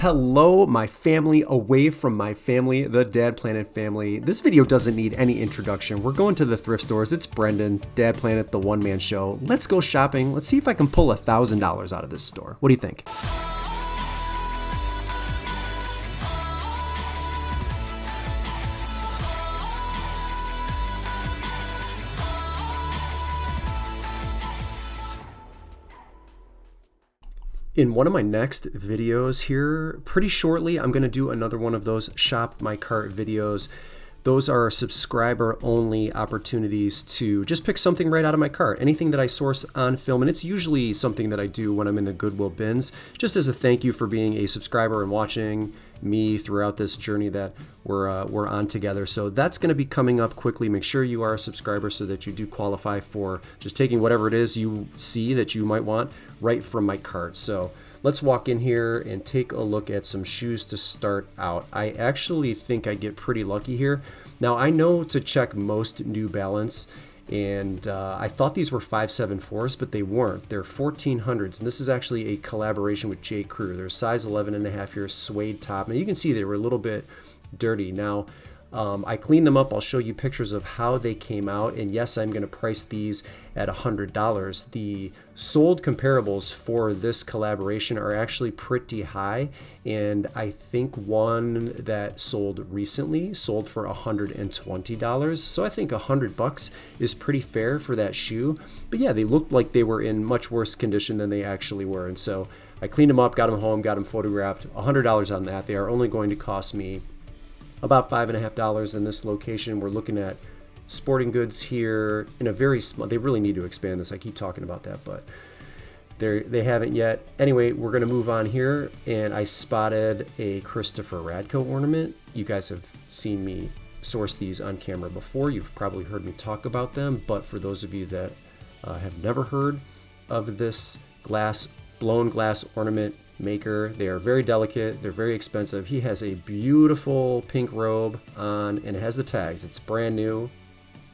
Hello, my family away from my family, the Dad Planet family. This video doesn't need any introduction. We're going to the thrift stores. It's Brendan, Dad Planet, the one-man show. Let's go shopping. Let's see if I can pull $1,000 out of this store. What do you think? In one of my next videos here, pretty shortly, I'm going to do another one of those Shop My Cart videos. Those are subscriber only opportunities to just pick something right out of my cart. Anything that I source on film, and it's usually something that I do when I'm in the Goodwill bins, just as a thank you for being a subscriber and watching me throughout this journey that we're on together. So that's going to be coming up quickly. Make sure you are a subscriber so that you do qualify for just taking whatever it is you see that you might want right from my cart. So let's walk in here and take a look at some shoes to start out. I actually think I get pretty lucky here. Now I know to check most New Balance, and I thought these were 574s, but they weren't. They're 1400s, and this is actually a collaboration with J. Crew. They're size 11.5 here, suede top. Now you can see they were a little bit dirty. Now I cleaned them up. I'll show you pictures of how they came out, and yes, I'm going to price these at $100. The sold comparables for this collaboration are actually pretty high, and I think one that sold recently sold for $120. So I think $100 is pretty fair for that shoe. But yeah, they looked like they were in much worse condition than they actually were, and so I cleaned them up, got them home, got them photographed. $100 on that. They are only going to cost me about $5.50 in this location. We're looking at sporting goods here in a very small, they really need to expand this. I keep talking about that, but they haven't yet. Anyway, we're gonna move on here, and I spotted a Christopher Radko ornament. You guys have seen me source these on camera before. You've probably heard me talk about them, but for those of you that have never heard of this blown glass ornament maker, they are very delicate, they're very expensive. He has a beautiful pink robe on, and it has the tags. It's brand new,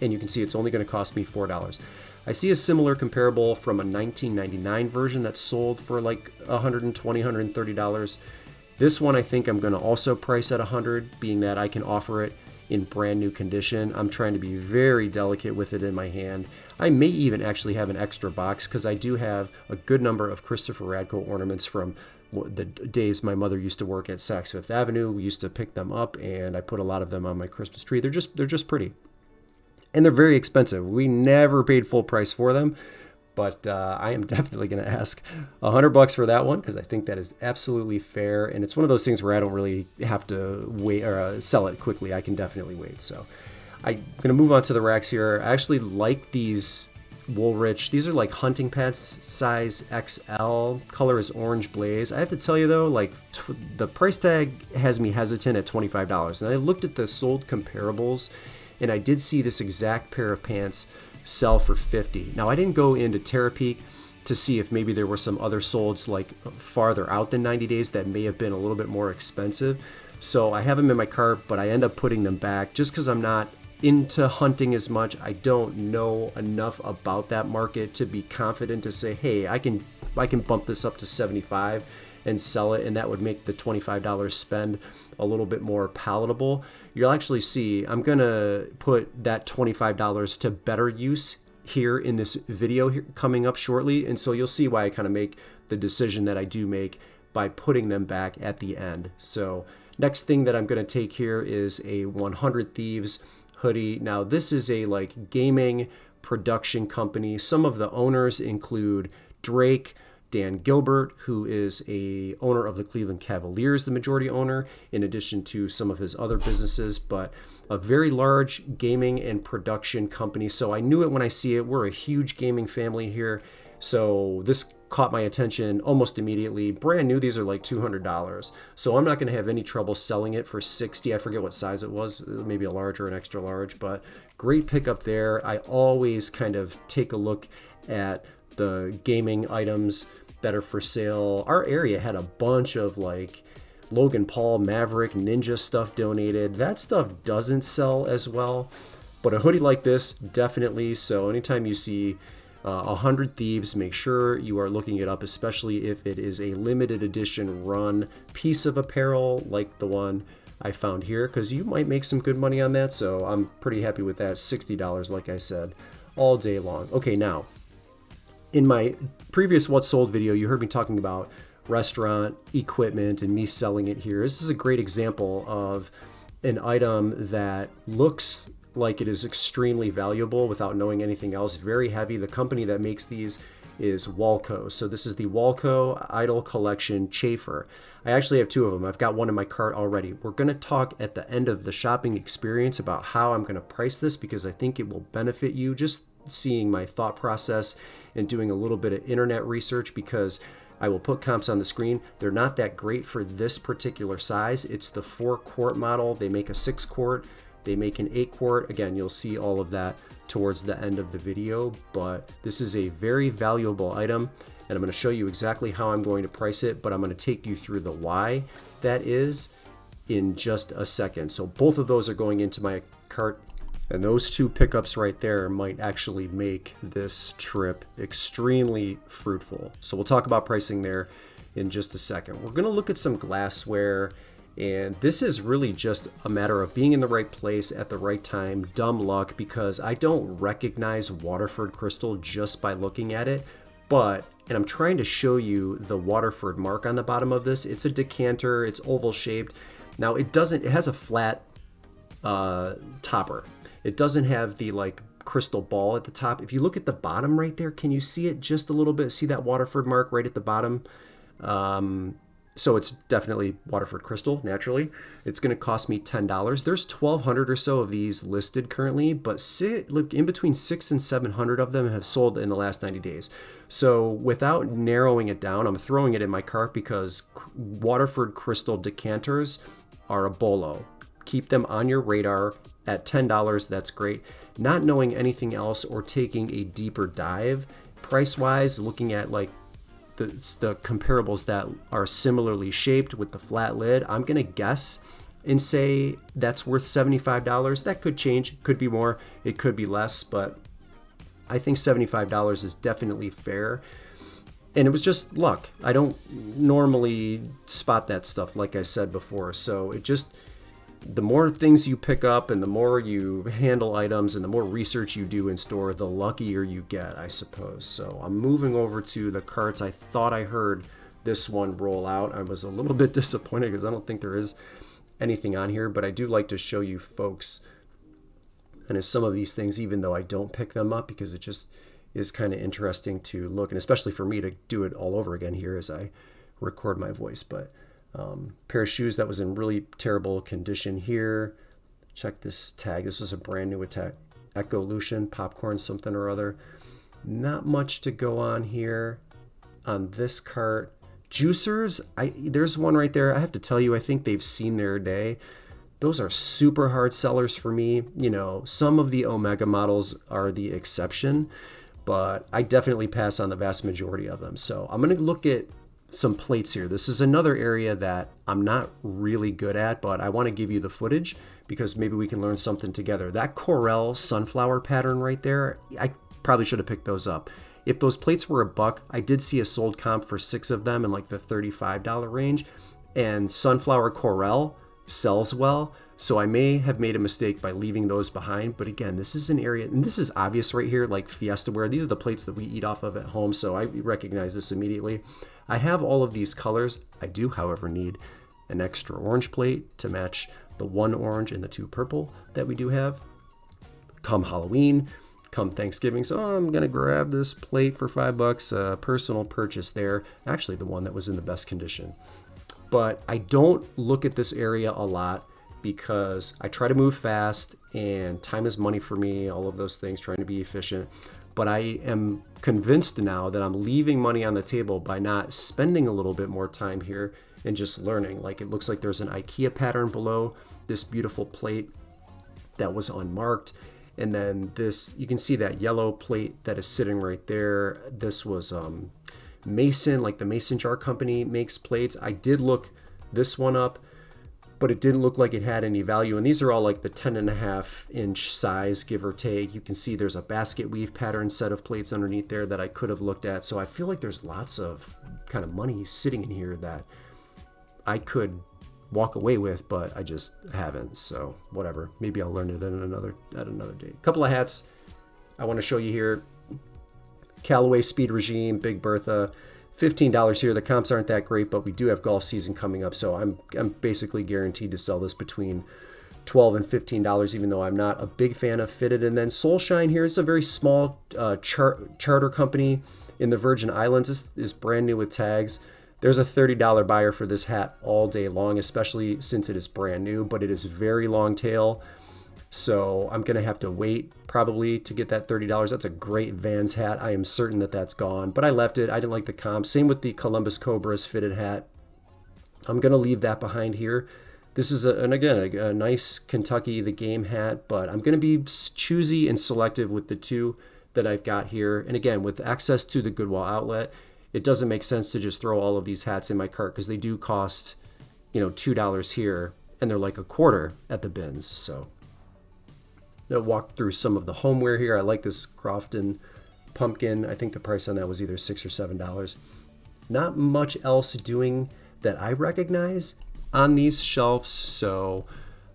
and you can see it's only going to cost me $4. I see a similar comparable from a 1999 version that's sold for like $120, $130. This one I think I'm going to also price at $100, being that I can offer it in brand new condition. I'm trying to be very delicate with it in my hand. I may even actually have an extra box because I do have a good number of Christopher Radko ornaments from the days my mother used to work at Saks Fifth Avenue. We used to pick them up, and I put a lot of them on my Christmas tree. They're just pretty, and they're very expensive. We never paid full price for them, but I am definitely going to ask $100 for that one because I think that is absolutely fair, and it's one of those things where I don't really have to wait or sell it quickly. I can definitely wait. So I'm going to move on to the racks here. I actually like these Woolrich. These are like hunting pants, size XL. Color is orange blaze. I have to tell you though, like the price tag has me hesitant at $25. And I looked at the sold comparables, and I did see this exact pair of pants sell for $50. Now I didn't go into Terapeak to see if maybe there were some other solds like farther out than 90 days that may have been a little bit more expensive. So I have them in my cart, but I end up putting them back just because I'm not into hunting as much. I don't know enough about that market to be confident to say, hey, I can bump this up to 75 and sell it, and that would make the $25 spend a little bit more palatable. You'll actually see I'm gonna put that $25 to better use here in this video here coming up shortly, and so you'll see why I kind of make the decision that I do make by putting them back at the end. So next thing that I'm gonna take here is a 100 Thieves hoodie. Now this is a like gaming production company. Some of the owners include Drake, Dan Gilbert, who is a owner of the Cleveland Cavaliers, the majority owner, in addition to some of his other businesses, but a very large gaming and production company. So I knew it when I see it. We're a huge gaming family here. So this caught my attention almost immediately. Brand new, these are like $200. So I'm not going to have any trouble selling it for $60. I forget what size it was, maybe a large or an extra large, but great pickup there. I always kind of take a look at the gaming items that are for sale. Our area had a bunch of like Logan Paul, Maverick, Ninja stuff donated. That stuff doesn't sell as well, but a hoodie like this, definitely. So anytime you see 100 Thieves, make sure you are looking it up, especially if it is a limited edition run piece of apparel like the one I found here, because you might make some good money on that. So I'm pretty happy with that. $60, like I said, all day long. Okay, now, in my previous What Sold video, you heard me talking about restaurant equipment and me selling it here. This is a great example of an item that looks like it is extremely valuable without knowing anything else. Very heavy. The company that makes these is Walco. So this is the Walco Idol Collection Chafer. I actually have two of them. I've got one in my cart already. We're going to talk at the end of the shopping experience about how I'm going to price this, because I think it will benefit you just seeing my thought process and doing a little bit of internet research, because I will put comps on the screen. They're not that great for this particular size. It's the 4-quart model. They make a 6-quart. They make an 8-quart. Again, you'll see all of that towards the end of the video, but this is a very valuable item, and I'm going to show you exactly how I'm going to price it, but I'm going to take you through the why that is in just a second. So both of those are going into my cart, and those two pickups right there might actually make this trip extremely fruitful. So we'll talk about pricing there in just a second. We're going to look at some glassware. And this is really just a matter of being in the right place at the right time, dumb luck, because I don't recognize Waterford crystal just by looking at it. But, and I'm trying to show you the Waterford mark on the bottom of this. It's a decanter, it's oval shaped. Now it has a flat topper. It doesn't have the like crystal ball at the top. If you look at the bottom right there, can you see it just a little bit? See that Waterford mark right at the bottom? So it's definitely Waterford crystal, naturally. It's going to cost me $10. There's 1,200 or so of these listed currently, but in between 600 and 700 of them have sold in the last 90 days. So without narrowing it down, I'm throwing it in my cart because Waterford crystal decanters are a bolo. Keep them on your radar. At $10, that's great. Not knowing anything else or taking a deeper dive, price-wise, looking at like the comparables that are similarly shaped with the flat lid, I'm gonna guess and say that's worth $75. That could change, could be more, it could be less, but I think $75 is definitely fair. And it was just luck. I don't normally spot that stuff, like I said before. So it just, the more things you pick up and the more you handle items and the more research you do in store, the luckier you get, I suppose. So I'm moving over to the carts. I thought I heard this one roll out. I was a little bit disappointed because I don't think there is anything on here, but I do like to show you folks and some of these things, even though I don't pick them up, because it just is kind of interesting to look, and especially for me to do it all over again here as I record my voice. But pair of shoes that was in really terrible condition here. Check this tag. This was a brand new attack. Echolution, popcorn, something or other. Not much to go on here on this cart. Juicers, there's one right there. I have to tell you, I think they've seen their day. Those are super hard sellers for me. You know, some of the Omega models are the exception, but I definitely pass on the vast majority of them. So I'm going to look at some plates here. This is another area that I'm not really good at, but I want to give you the footage because maybe we can learn something together. That Corel sunflower pattern right there, I probably should have picked those up. If those plates were $1, I did see a sold comp for 6 of them in like the $35 range, and sunflower Corel sells well, so I may have made a mistake by leaving those behind. But again, this is an area, and this is obvious right here, like Fiesta ware. These are the plates that we eat off of at home, so I recognize this immediately. I have all of these colors. I do, however, need an extra orange plate to match the 1 orange and the 2 purple that we do have. Come Halloween, come Thanksgiving, so I'm gonna grab this plate for $5, personal purchase there. Actually, the one that was in the best condition. But I don't look at this area a lot because I try to move fast and time is money for me, all of those things, trying to be efficient. But I am convinced now that I'm leaving money on the table by not spending a little bit more time here and just learning. Like, it looks like there's an IKEA pattern below this beautiful plate that was unmarked. And then this, you can see that yellow plate that is sitting right there. This was Mason, like the Mason Jar Company makes plates. I did look this one up. but it didn't look like it had any value. And these are all like the 10.5-inch size, give or take. You can see there's a basket weave pattern set of plates underneath there that I could have looked at. So I feel like there's lots of kind of money sitting in here that I could walk away with, but I just haven't. So whatever, maybe I'll learn it at another day. A couple of hats I want to show you here. Callaway Speed Regime, Big Bertha, $15 here. The comps aren't that great, but we do have golf season coming up, so I'm basically guaranteed to sell this between $12 and $15, even though I'm not a big fan of fitted. And then Soulshine here is a very small charter company in the Virgin Islands. This is brand new with tags. There's a $30 buyer for this hat all day long, especially since it is brand new, but it is very long tail. So I'm going to have to wait probably to get that $30. That's a great Vans hat. I am certain that that's gone, but I left it. I didn't like the comp. Same with the Columbus Cobras fitted hat. I'm going to leave that behind here. This is, a nice Kentucky The Game hat, but I'm going to be choosy and selective with the two that I've got here. And again, with access to the Goodwill outlet, it doesn't make sense to just throw all of these hats in my cart because they do cost, $2 here, and they're like a quarter at the bins. So I'll walk through some of the homeware here. I like this Crofton pumpkin. I think the price on that was either $6 or $7. Not much else doing that I recognize on these shelves. So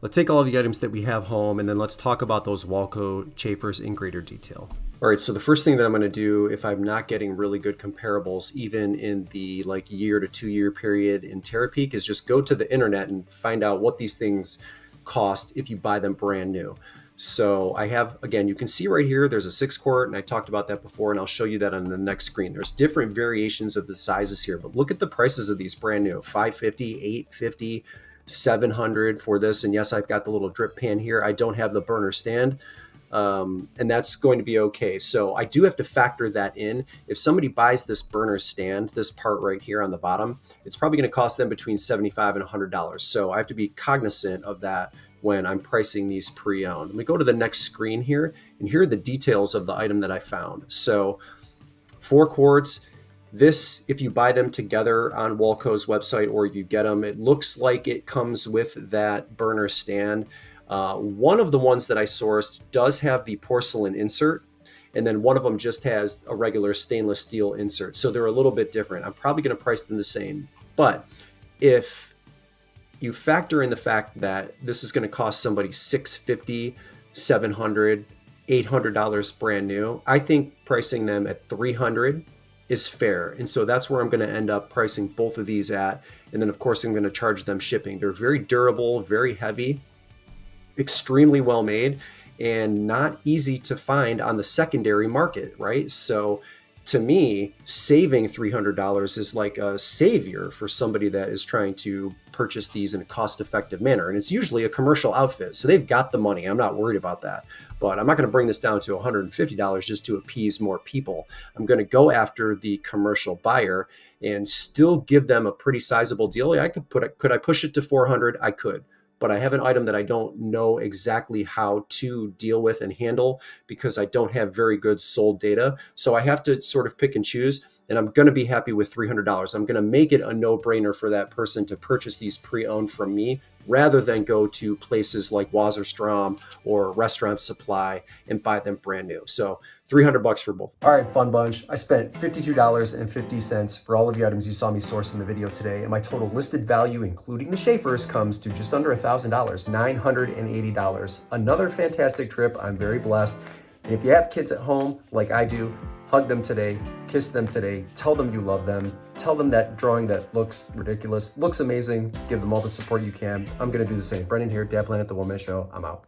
let's take all of the items that we have home, and then let's talk about those Walco chafers in greater detail. All right, so the first thing that I'm going to do, if I'm not getting really good comparables, even in the year to 2 year period in Terapeak, is just go to the internet and find out what these things cost if you buy them brand new. So I have, again, you can see right here, there's a 6-quart, and I talked about that before, and I'll show you that on the next screen. There's different variations of the sizes here, but look at the prices of these brand new, $550, $850, $700 for this. And yes, I've got the little drip pan here. I don't have the burner stand, and that's going to be okay. So I do have to factor that in. If somebody buys this burner stand, this part right here on the bottom, it's probably going to cost them between $75 and $100. So I have to be cognizant of that when I'm pricing these pre-owned. Let me go to the next screen here, and here are the details of the item that I found. So 4 quarts, this, if you buy them together on Walco's website or you get them, it looks like it comes with that burner stand. One of the ones that I sourced does have the porcelain insert, and then one of them just has a regular stainless steel insert. So they're a little bit different. I'm probably gonna price them the same, but if you factor in the fact that this is going to cost somebody $650, $700, $800 brand new, I think pricing them at $300 is fair. And so that's where I'm going to end up pricing both of these at. And then of course I'm going to charge them shipping. They're very durable, very heavy, extremely well made, and not easy to find on the secondary market, right? So to me, saving $300 is like a savior for somebody that is trying to purchase these in a cost-effective manner. And it's usually a commercial outfit, so they've got the money. I'm not worried about that. But I'm not going to bring this down to $150 just to appease more people. I'm going to go after the commercial buyer and still give them a pretty sizable deal. I could I push it to $400? I could. But I have an item that I don't know exactly how to deal with and handle because I don't have very good sold data. So I have to sort of pick and choose, and I'm going to be happy with $300. I'm going to make it a no-brainer for that person to purchase these pre-owned from me rather than go to places like Wasserstrom or Restaurant Supply and buy them brand new. So $300 for both. All right, fun bunch. I spent $52.50 for all of the items you saw me source in the video today, and my total listed value, including the chafers, comes to just under $1,000, $980. Another fantastic trip. I'm very blessed. And if you have kids at home like I do, hug them today, kiss them today, tell them you love them, tell them that drawing that looks ridiculous looks amazing, give them all the support you can. I'm gonna do the same. Brendan here, Dad Planet, The One Man Show. I'm out.